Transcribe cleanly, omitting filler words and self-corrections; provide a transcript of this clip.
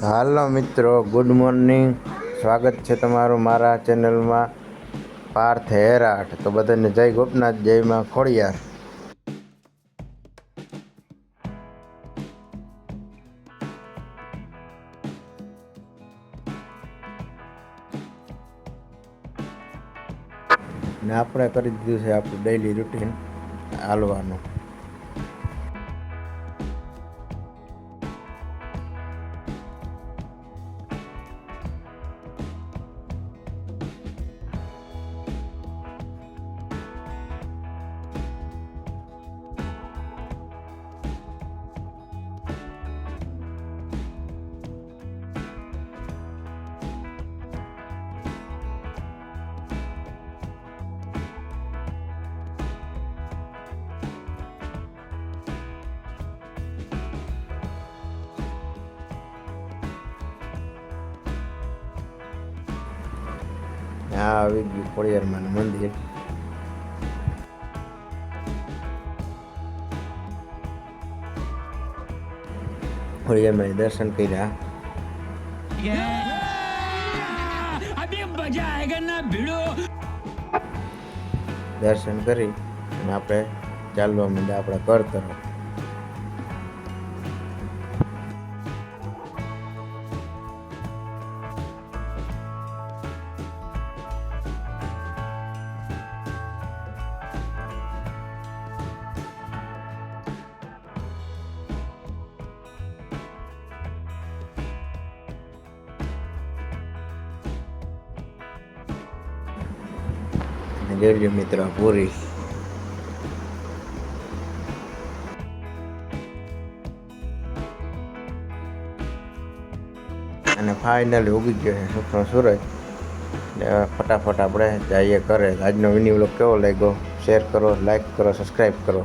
હાલો મિત્રો, good morning. સ્વાગત છે તમારું મારા ચેનલમાં પાર્થ હેરાટ. તો બધાને જય ગોપનાથ, જય માં ખોડિયાર. ને આપણે કરી દીધું છે આપણું ડેઈલી રૂટીન હાલવાનું. આ આવી ગયું ખોડિયારમાંનું મંદિર. ખોડિયારમાં દર્શન કર્યા. દર્શન કરી અને આપણે ચાલવા માંડ્યા આપણા ઘર તરફ. જોજો મિત્રો પૂરી. અને ફાઇનલી ઉગી ગયો છે સુખનો સૂરજ. ફટાફટ આપણે જઈએ ઘરે. આજનો વિડીયો કેવો લાગ્યો શેર કરો, લાઈક કરો, સબસ્ક્રાઈબ કરો.